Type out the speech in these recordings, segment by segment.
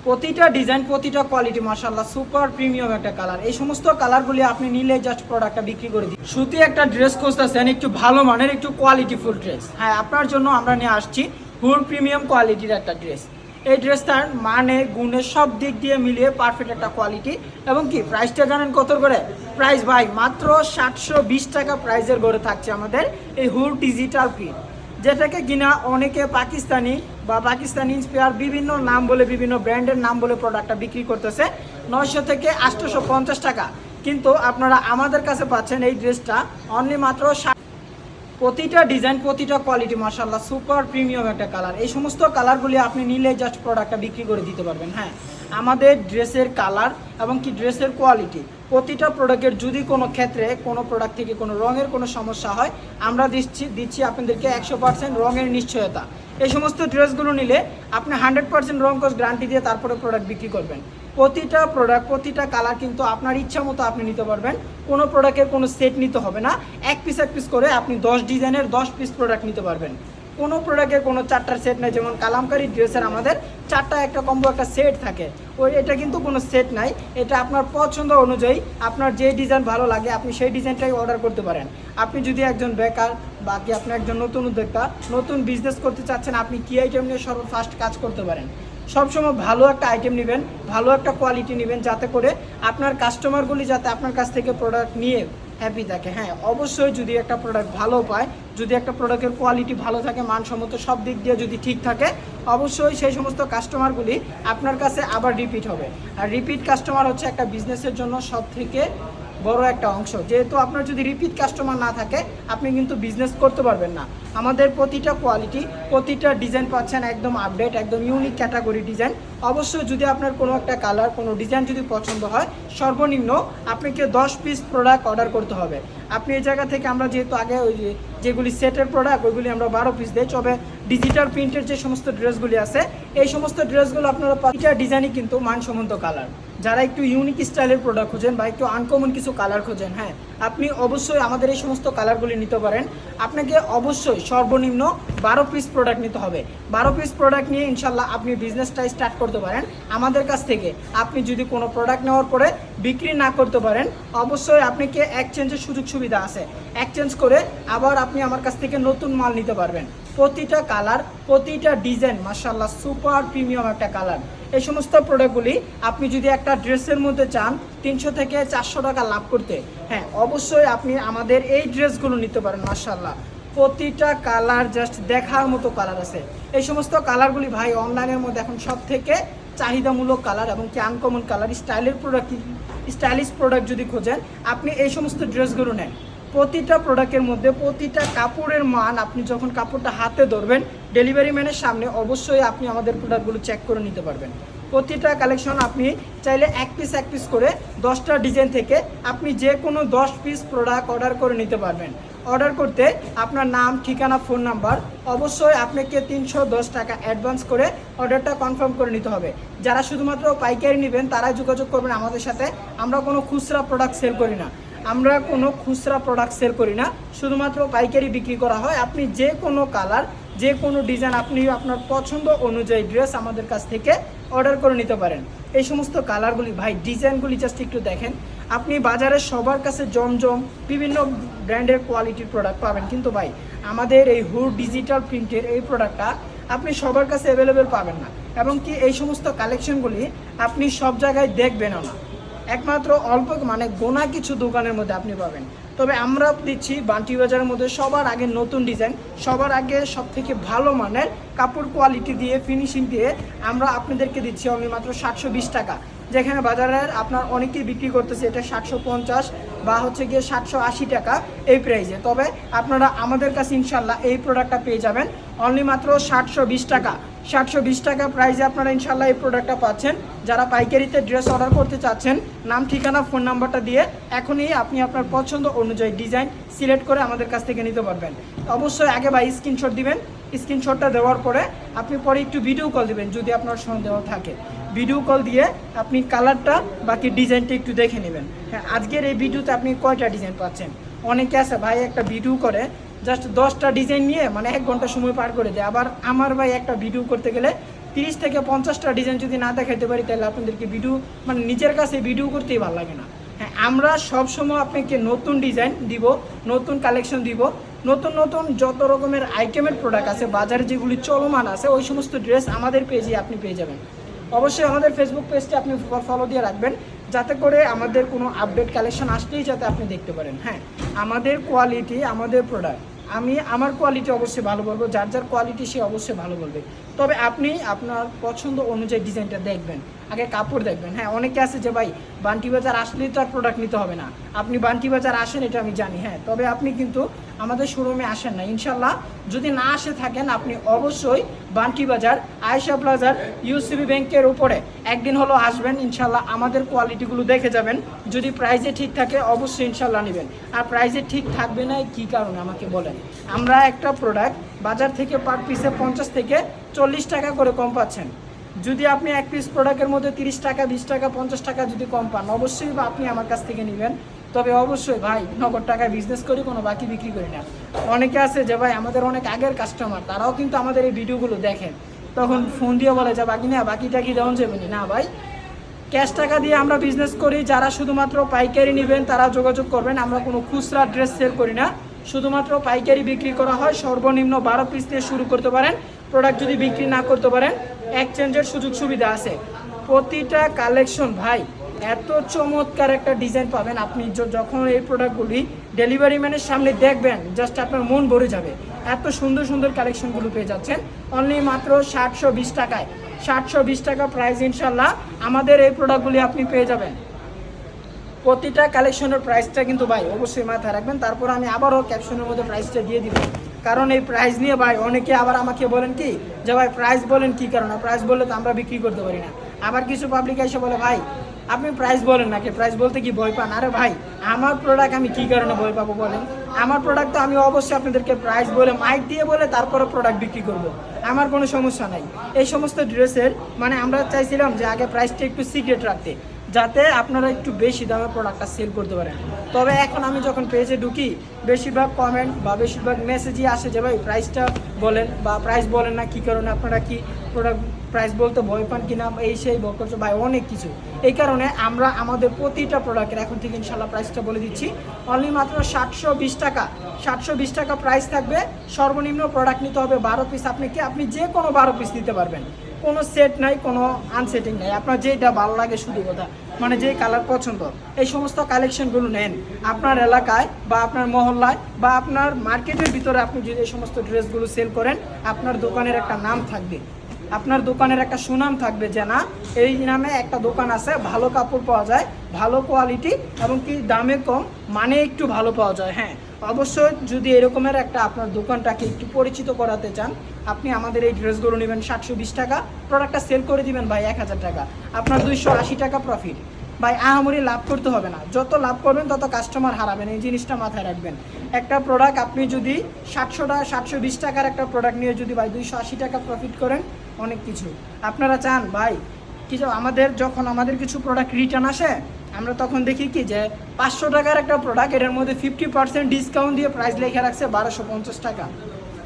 প্রতিটা ডিজাইন প্রতিটা কোয়ালিটি মাশাআল্লাহ সুপার প্রিমিয়াম একটা কালার। এই সমস্ত কালারগুলি আপনি নিলে জাস্ট প্রোডাক্টটা বিক্রি করে দিন। সুতি একটা ড্রেস খুঁজতেছেন, একটু ভালো মানের একটু কোয়ালিটিফুল ড্রেস, হ্যাঁ আপনার জন্য আমরা নিয়ে আসছি হুড প্রিমিয়াম কোয়ালিটির একটা ড্রেস। এই ড্রেসটার মানে গুণে সব দিক দিয়ে মিলিয়ে পারফেক্ট একটা কোয়ালিটি। এবং কি প্রাইসটা জানেন কত করে? প্রাইস ভাই মাত্র 720 টাকা প্রাইসের গড়ে থাকছে আমাদের এই হুড ডিজিটাল প্রিন্ট, যেটাকে কিনা অনেকে পাকিস্তানি বা পাকিস্তানি ইন্সপায়ার বিভিন্ন নাম বলে বিভিন্ন ব্র্যান্ডের নাম বলে প্রোডাক্টটা বিক্রি করতেছে 900 থেকে 850 টাকা, কিন্তু আপনারা আমাদের কাছে পাচ্ছেন এই ড্রেসটা অনলি মাত্র। প্রতিটা ডিজাইন প্রতিটা কোয়ালিটি মাশাআল্লাহ সুপার প্রিমিয়াম একটা কালার। এই সমস্ত কালারগুলি আপনি নিলে জাস্ট প্রোডাক্টটা বিক্রি করে দিতে পারবেন। হ্যাঁ আমাদের ড্রেসের কালার এবং কি ড্রেসের কোয়ালিটি প্রতিটা প্রোডাক্টের যদি কোনো ক্ষেত্রে কোনো প্রোডাক্ট থেকে কোনো রঙের কোনো সমস্যা হয় আমরা দিচ্ছি আপনাদেরকে 100% রঙের নিশ্চয়তা। এই সমস্ত ড্রেসগুলো নিলে আপনি 100% রং কস গ্যারান্টি দিয়ে তারপরে প্রোডাক্ট বিক্রি করবেন। প্রতিটা প্রোডাক্ট প্রতিটা কালার কিন্তু আপনার ইচ্ছা মতো আপনি নিতে পারবেন। কোনো প্রোডাক্টের কোনো সেট নিতে হবে না, এক পিস করে আপনি 10 ডিজাইনের 10 পিস প্রোডাক্ট নিতে পারবেন। কোনো প্রোডাক্টের কোনো 4টার সেট নেই, যেমন কালামকারী ড্রেসের আমাদের 4টা একটা কম্বো একটা সেট থাকে, এটা কিন্তু কোনো সেট নাই। এটা আপনার পছন্দ অনুযায়ী আপনার যে ডিজাইন ভালো লাগে আপনি সেই ডিজাইনটাই অর্ডার করতে পারেন। আপনি যদি একজন বেকার বাকি আপনি একজন নতুন উদ্যোক্তা নতুন বিজনেস করতে চাচ্ছেন, আপনি কী আইটেম নিয়ে ফার্স্ট কাজ করতে পারেন। সবসময় ভালো একটা আইটেম নেবেন, ভালো একটা কোয়ালিটি নেবেন, যাতে করে আপনার কাস্টমারগুলি যাতে আপনার কাছ থেকে প্রোডাক্ট নিয়ে হ্যাপি থাকে। হ্যাঁ অবশ্যই যদি একটা প্রোডাক্ট ভালো পায়, যদি একটা প্রোডাক্টের কোয়ালিটি ভালো থাকে, মানসম্মত সব দিক দিয়ে যদি ঠিক থাকে, অবশ্যই সেই সমস্ত কাস্টমারগুলি আপনার কাছে আবার রিপিট হবে। আর রিপিট কাস্টমার হচ্ছে একটা বিজনেসের জন্য সব থেকে বড় একটা অংশ। যেহেতু আপনার যদি রিপিট কাস্টমার না থাকে আপনি কিন্তু বিজনেস করতে পারবেন না। আমাদের প্রতিটা কোয়ালিটি প্রতিটা ডিজাইন পাচ্ছেন একদম আপডেট, একদম ইউনিক ক্যাটাগরি ডিজাইন। অবশ্যই যদি আপনার কোনো একটা কালার কোনো ডিজাইন যদি পছন্দ হয় সর্বনিম্ন আপনাকে 10 পিস প্রোডাক্ট অর্ডার করতে হবে। আপনি এই জায়গা থেকে আমরা যেহেতু আগে ওই যেগুলি সেটের প্রোডাক্ট ওইগুলি আমরা 12 পিস দিই, তবে ডিজিটাল প্রিন্টের যে সমস্ত ড্রেসগুলি আছে এই সমস্ত ড্রেসগুলো আপনারা প্রতিটা ডিজাইনই কিন্তু মানসম্মত কালার। যারা একটু ইউনিক স্টাইলের প্রোডাক্ট খোঁজেন বা একটু আনকমন কিছু কালার খোঁজেন, হ্যাঁ আপনি অবশ্যই আমাদের এই সমস্ত কালারগুলি নিতে পারেন। আপনাকে অবশ্যই সর্বনিম্ন 12 পিস প্রোডাক্ট নিতে হবে। 12 পিস প্রোডাক্ট নিয়ে ইনশাল্লাহ আপনি বিজনেসটা স্টার্ট করতে পারেন। আমাদের কাছ থেকে আপনি যদি কোনো প্রোডাক্ট নেওয়ার পরে বিক্রি না করতে পারেন, অবশ্যই আপনাকে এক্সচেঞ্জের সুযোগ সুবিধা আছে, এক্সচেঞ্জ করে আবার আপনি আমার কাছ থেকে নতুন মাল নিতে পারবেন। প্রতিটা কালার প্রতিটা ডিজাইন মাশাআল্লাহ সুপার প্রিমিয়াম একটা কালার। এই সমস্ত প্রোডাক্টগুলি আপনি যদি একটা ড্রেসের মধ্যে চান 300 থেকে 400 টাকা লাভ করতে, হ্যাঁ অবশ্যই আপনি আমাদের এই ড্রেসগুলো নিতে পারেন। মাশাআল্লাহ প্রতিটা কালার জাস্ট দেখার মতো কালার আছে। এই সমস্ত কালারগুলি ভাই অনলাইনের মধ্যে এখন সব থেকে চাহিদামূলক কালার এবং কি আনকমন কালার। স্টাইলের প্রোডাক্ট স্টাইলিশ প্রোডাক্ট যদি খোঁজেন আপনি এই সমস্ত ড্রেসগুলো নেন। প্রতিটা প্রোডাক্টের মধ্যে প্রতিটা কাপড়ের মান আপনি যখন কাপড়টা হাতে ধরবেন ডেলিভারি ম্যানের সামনে অবশ্যই আপনি আমাদের প্রোডাক্টগুলো চেক করে নিতে পারবেন। প্রতিটা কালেকশন আপনি চাইলে এক পিস করে 10টা ডিজাইন থেকে আপনি যে কোনো 10 পিস প্রোডাক্ট অর্ডার করে নিতে পারবেন। অর্ডার করতে আপনার নাম ঠিকানা ফোন নাম্বার অবশ্যই আপনাকে 310 টাকা অ্যাডভান্স করে অর্ডারটা কনফার্ম করে নিতে হবে। যারা শুধুমাত্র পাইকারি নেবেন তারাই যোগাযোগ করবেন আমাদের সাথে। আমরা কোনো খুচরা প্রোডাক্ট সেল করি না, আমরা কোনো খুচরা প্রোডাক্ট সেল করি না, শুধুমাত্র পাইকারি বিক্রি করা হয়। আপনি যে কোনো কালার যে কোনো ডিজাইন আপনি আপনার পছন্দ অনুযায়ী ড্রেস আমাদের কাছ থেকে অর্ডার করে নিতে পারেন। এই সমস্ত কালারগুলি ভাই ডিজাইনগুলি জাস্ট একটু দেখেন। আপনি বাজারে সবার কাছে জমজম বিভিন্ন ব্র্যান্ডের কোয়ালিটির প্রোডাক্ট পাবেন, কিন্তু ভাই আমাদের এই হুড ডিজিটাল প্রিন্টের এই প্রোডাক্টটা আপনি সবার কাছে অ্যাভেলেবেল পাবেন না, এবং কি এই সমস্ত কালেকশনগুলি আপনি সব জায়গায় দেখবেনও না। একমাত্র অল্প মানে গোনা কিছু দোকানের মধ্যে আপনি পাবেন। তবে আমরা দিচ্ছি বান্টি বাজারের মধ্যে সবার আগে নতুন ডিজাইন, সবার আগে সব থেকে ভালো মানের কাপড় কোয়ালিটি দিয়ে ফিনিশিং দিয়ে আমরা আপনাদেরকে দিচ্ছি অনলি মাত্র 720 টাকা। যেখানে বাজারের আপনার অনেকেই বিক্রি করতেছে এটা 750 বা হচ্ছে গিয়ে 780 টাকা এই প্রাইসে। তবে আপনারা আমাদের কাছে ইনশাল্লাহ এই প্রোডাক্টটা পেয়ে যাবেন অনলি মাত্র 720 টাকা। 720 টাকা প্রাইসে আপনারা ইনশাল্লাহ এই প্রোডাক্টটা পাচ্ছেন। যারা পাইকারিতে ড্রেস অর্ডার করতে চাচ্ছেন নাম ঠিকানা ফোন নাম্বারটা দিয়ে এখনই আপনি আপনার পছন্দ অনুযায়ী ডিজাইন সিলেক্ট করে আমাদের কাছ থেকে নিতে পারবেন। অবশ্যই আগে ভাই স্ক্রিনশট দিবেন, স্ক্রিনশটটা দেওয়ার পরে আপনি পরে একটু ভিডিও কল দিবেন যদি আপনার সন্দেহ থাকে। ভিডিও কল দিয়ে আপনি কালারটা বাকি ডিজাইনটা একটু দেখে নেবেন। হ্যাঁ আজকের এই ভিডিওতে আপনি কয়টা ডিজাইন পাচ্ছেন? অনেকে আছে ভাই একটা ভিডিও করে জাস্ট 10টা ডিজাইন নিয়ে মানে 1 ঘন্টা সময় পার করে দেয়। আবার আমার ভাই একটা ভিডিও করতে গেলে 30 থেকে 50টা ডিজাইন যদি না দেখাইতে পারি তাহলে আপনাদেরকে ভিডিও মানে নিজের কাছে ভিডিও করতেই ভালো লাগে না। হ্যাঁ, আমরা সবসময় আপনাকে নতুন ডিজাইন দিব, নতুন কালেকশন দিব, নতুন নতুন যত রকমের আইটেমের প্রোডাক্ট আছে বাজারে যেগুলি চলমান আছে ওই সমস্ত ড্রেস আমাদের পেজে আপনি পেয়ে যাবেন। অবশ্যই আমাদের ফেসবুক পেজটি আপনি ফলো দিয়ে রাখবেন, যাতে করে আমাদের কোনো আপডেট কালেকশন আসলেই যাতে আপনি দেখতে পারেন। হ্যাঁ, আমাদের কোয়ালিটি, আমাদের প্রোডাক্ট, আমি আমার কোয়ালিটি অবশ্যই ভালো বলবো, যার যার কোয়ালিটি সে অবশ্যই ভালো বলবে। তবে আপনি আপনার পছন্দ অনুযায়ী ডিজাইনটা দেখবেন, আগে কাপড় দেখবেন। হ্যাঁ, অনেকে আছে যে ভাই বান্টি বাজার আসলেই তো আর প্রোডাক্ট নিতে হবে না, আপনি বান্টি বাজার আসেন এটা আমি জানি। হ্যাঁ, তবে আপনি কিন্তু আমাদের শোরুমে আসেন না ইনশাল্লাহ। যদি না আসে থাকেন আপনি অবশ্যই বান্টি বাজার আয়েশা প্লাজার ইউসিবি ব্যাংকের উপরে একদিন হলো আসবেন, ইনশাল্লাহ আমাদের কোয়ালিটিগুলো দেখে যাবেন। যদি প্রাইসে ঠিক থাকে অবশ্যই ইনশাল্লাহ নেবেন। আর প্রাইসে ঠিক থাকবে না কী কারণে আমাকে বলেন? আমরা একটা প্রোডাক্ট বাজার থেকে পার পিসে 50 থেকে 40 টাকা করে কম পাচ্ছেন। যদি আপনি এক পিস প্রোডাক্টের মধ্যে 30 টাকা, 20 টাকা, 50 টাকা যদি কম পান অবশ্যই বা আপনি আমার কাছ থেকে নেবেন। তবে অবশ্যই ভাই নগদ টাকায় বিজনেস করি, কোনো বাকি বিক্রি করি না। অনেকে আছে যে ভাই আমাদের অনেক আগের কাস্টমার, তারাও কিন্তু আমাদের এই ভিডিওগুলো দেখেন, তখন ফোন দিয়ে বলে যে বাকি না, বাকি টাকি দেওয়া যাবে না। ভাই ক্যাশ টাকা দিয়ে আমরা বিজনেস করি, যারা শুধুমাত্র পাইকারি নেবেন তারা যোগাযোগ করবেন। আমরা কোনো খুচরা ড্রেস সেল করি না, শুধুমাত্র পাইকারি বিক্রি করা হয়। সর্বনিম্ন 12 পিস দিয়ে শুরু করতে পারেন। প্রোডাক্ট যদি বিক্রি না করতে পারেন এক্সচেঞ্জের সুযোগ সুবিধা আছে। প্রতিটা কালেকশন ভাই এত চমৎকার একটা ডিজাইন পাবেন, আপনি যখন এই প্রোডাক্টগুলি ডেলিভারি ম্যানের সামনে দেখবেন জাস্ট আপনার মন ভরে যাবে। এত সুন্দর সুন্দর কালেকশনগুলো পেয়ে যাচ্ছেন অনলি মাত্র 720 টাকায়। 720 টাকা প্রাইস, ইনশাল্লাহ আমাদের এই প্রোডাক্টগুলি আপনি পেয়ে যাবেন। প্রতিটা কালেকশনের প্রাইসটা কিন্তু ভাই অবশ্যই মাথায় রাখবেন। তারপর আমি আবারও ক্যাপশনের মধ্যে প্রাইসটা দিয়ে দিব, কারণ এই প্রাইস নিয়ে ভাই অনেকে আবার আমাকে বলেন কি যে ভাই প্রাইস বলেন কী কারণে, প্রাইস বললে তো আমরা বিক্রি করতে পারি না। আবার কিছু পাবলিক এসে বলে ভাই আপনি প্রাইস বলেন নাকি, প্রাইস বলতে কি ভয় পান? আরে ভাই আমার প্রোডাক্ট আমি কী কারণে ভয় পাবো বলেন? আমার প্রোডাক্ট তো আমি অবশ্যই আপনাদেরকে প্রাইস বলে মাইক দিয়ে বলে তারপরে প্রোডাক্ট বিক্রি করব, আমার কোনো সমস্যা নাই। এই সমস্ত ড্রেসের মানে আমরা চাইছিলাম যে আগে প্রাইসটা একটু সিক্রেট রাখতে, যাতে আপনারা একটু বেশি দামে প্রোডাক্টটা সেল করতে পারেন। তবে এখন আমি যখন পেজে ঢুকি বেশিরভাগ কমেন্ট বা বেশিরভাগ মেসেজই আসে যে ভাই প্রাইসটা বলেন, বা প্রাইস বলেন না কী কারণে, আপনারা কি প্রোডাক্ট প্রাইস বলতে ভয় পান কিনা, এই সেই বকরছে ভাই অনেক কিছু। এই কারণে আমরা আমাদের প্রতিটা প্রোডাক্টের এখন থেকে ইনশাল্লাহ প্রাইসটা বলে দিচ্ছি অনলি মাত্র 720 টাকা। 720 টাকা প্রাইস থাকবে। সর্বনিম্ন প্রোডাক্ট নিতে হবে 12 পিস। আপনি যে কোনো 12 পিস নিতে পারবেন, কোনো সেট নাই, কোনো আনসেটিং নাই। আপনার যেটা ভালো লাগে শুধু কথা মানে যে কালার পছন্দ এই সমস্ত কালেকশনগুলো নেন। আপনার এলাকায় বা আপনার মহল্লায় বা আপনার মার্কেটের ভিতরে আপনি যদি এই সমস্ত ড্রেসগুলো সেল করেন আপনার দোকানের একটা নাম থাকবে, আপনার দোকানের একটা সুনাম থাকবে যে না এই নামে একটা দোকান আছে, ভালো কাপড় পাওয়া যায়, ভালো কোয়ালিটি এবং কি দামে কম, মানে একটু ভালো পাওয়া যায়। হ্যাঁ, অবশ্যই যদি এরকমের একটা আপনার দোকানটাকে একটু পরিচিত করাতে চান আপনি আমাদের এই ড্রেসগুলো নেবেন 720 টাকা, প্রোডাক্টটা সেল করে দিবেন ভাই 1000 টাকা, আপনার 280 টাকা প্রফিট। ভাই আহামরি লাভ করতে হবে না, যত লাভ করবেন তত কাস্টমার হারাবেন, এই জিনিসটা মাথায় রাখবেন। একটা প্রোডাক্ট আপনি যদি 720 টাকার একটা প্রোডাক্ট নিয়ে যদি ভাই 280 টাকা প্রফিট করেন অনেক কিছু। আপনারা চান ভাই কিছু যখন আমাদের কিছু প্রোডাক্ট রিটার্ন আসে আমরা তখন দেখি কি যে 500 টাকার একটা প্রোডাক্ট এটার মধ্যে 50% ডিসকাউন্ট দিয়ে প্রাইস লেখা রাখছে 1250 টাকা।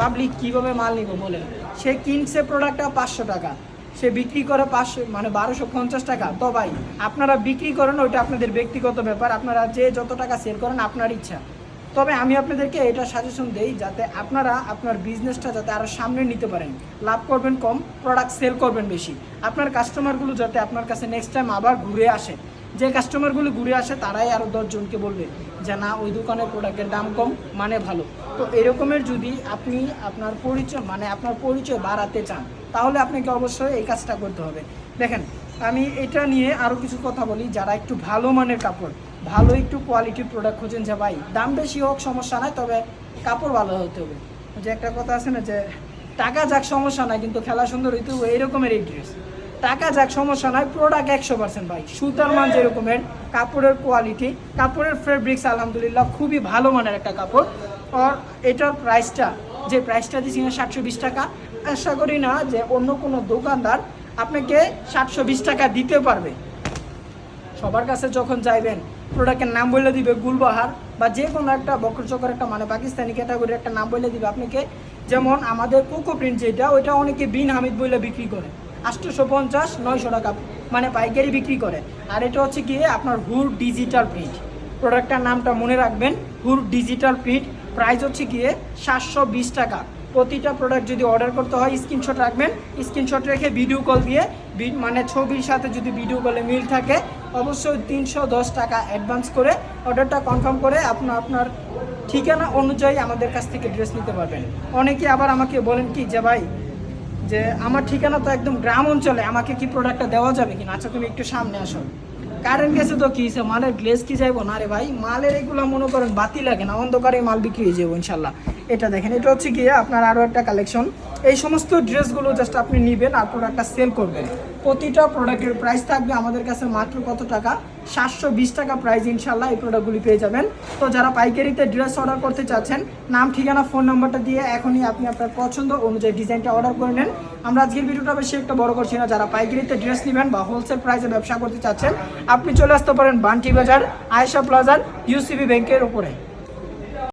পাবলিক কীভাবে মাল নিব বলেন? সে কিনছে প্রোডাক্টটা 500 টাকা, সে বিক্রি করে 1250 টাকা। তো ভাই আপনারা বিক্রি করেন, ওইটা আপনাদের ব্যক্তিগত ব্যাপার, আপনারা যে যত টাকা সেল করেন আপনার ইচ্ছা। তবে আমি আপনাদেরকে এটা সাজেশন দেই যাতে আপনারা আপনার বিজনেসটা যাতে আরও সামনে নিতে পারেন, লাভ করবেন কম, প্রোডাক্ট সেল করবেন বেশি, আপনার কাস্টমারগুলো যাতে আপনার কাছে নেক্সট টাইম আবার ঘুরে আসে। যে কাস্টমারগুলো ঘুরে আসে তারাই আরও 10 জনকে বলবে যে না ওই দোকানের প্রোডাক্টের দাম কম মানে ভালো। তো এরকমের যদি আপনি আপনার পরিচয় বাড়াতে চান তাহলে আপনাকে অবশ্যই এই কাজটা করতে হবে। দেখেন আমি এটা নিয়ে আরও কিছু কথা বলি, যারা একটু ভালো মানের কাপড়, ভালো একটু কোয়ালিটির প্রোডাক্ট খোঁজেন যে ভাই দাম বেশি হোক সমস্যা নাই, তবে কাপড় ভালো হতে হবে। যে একটা কথা আছে না যে টাকা যাক সমস্যা নাই কিন্তু খেলা সুন্দর হইতে হবে, এইরকমের এই ড্রেস। টাকা যাক সমস্যা নয়, প্রোডাক্ট 100% ভাই। সুতার মান যেরকমের, কাপড়ের কোয়ালিটি, কাপড়ের ফেব্রিক্স আলহামদুলিল্লাহ খুবই ভালো মানের একটা কাপড়। আর এটার প্রাইসটা যে প্রাইসটা দিচ্ছি 720 টাকা, আশা করি না যে অন্য কোনো দোকানদার আপনাকে 720 টাকা দিতে পারবে। সবার কাছে যখন যাইবেন প্রোডাক্টের নাম বলে দিবে গুলবাহার বা যে কোনো একটা বকরচকর একটা মানে পাকিস্তানি ক্যাটাগরির একটা নাম বলে দিবে আপনাকে। যেমন আমাদের কোকো প্রিন্ট যেটা, ওইটা অনেকে বিন হামিদ বলে বিক্রি করে, 850 900 টাকা মানে পাইকারি বিক্রি করে। আর এটা হচ্ছে গিয়ে আপনার হুড ডিজিটাল প্রিন্ট, প্রোডাক্টটার নামটা মনে রাখবেন, হুড ডিজিটাল প্রিন্ট। প্রাইস হচ্ছে গিয়ে 720 টাকা। প্রতিটা প্রোডাক্ট যদি অর্ডার করতে হয় স্ক্রিনশট রাখবেন, স্ক্রিনশট রেখে ভিডিও কল দিয়ে মানে ছবির সাথে যদি ভিডিও কলে মিল থাকে অবশ্যই 310 টাকা অ্যাডভান্স করে অর্ডারটা কনফার্ম করে আপনার ঠিকানা অনুযায়ী আমাদের কাছ থেকে ড্রেস নিতে পারবেন। অনেকে আবার আমাকে বলেন কি যে ভাই যে আমার ঠিকানা তো একদম গ্রাম অঞ্চলে, আমাকে কি প্রোডাক্টটা দেওয়া যাবে কিনা? আচ্ছা তুমি একটু সামনে আসো। কারেন্ট গেছে তো কি হয়েছে, মালের গ্লেজ কি যাইবো না রে ভাই, মালের এগুলো মনে করেন বাতি লাগে না, অন্ধকারে মাল বিক্রি হয়ে যাবো ইনশাল্লাহ। এটা দেখেন, এটা হচ্ছে গিয়ে আপনার আরও একটা কালেকশন। এই সমস্ত ড্রেসগুলো জাস্ট আপনি নেবেন আর প্রোডাক্টটা সেল করবেন। প্রতিটা প্রোডাক্টের প্রাইস থাকবে আমাদের কাছে মাত্র কত টাকা, 720 টাকা প্রাইস। ইনশাল্লাহ এই প্রোডাক্টগুলি পেয়ে যাবেন। তো যারা পাইকারিতে ড্রেস অর্ডার করতে চাচ্ছেন, নাম ঠিকানা ফোন নাম্বারটা দিয়ে এখনই আপনি আপনার পছন্দ অনুযায়ী ডিজাইনটা অর্ডার করে নেন। আমরা আজকের ভিডিওটা বেশি একটা বড় করছি না। যারা পাইকারিতে ড্রেস নেবেন বা হোলসেল প্রাইসে ব্যবসা করতে চাচ্ছেন, আপনি চলে আসতে পারেন বান্টি বাজার, আয়েশা প্লাজার, ইউসিবি ব্যাংকের উপরে।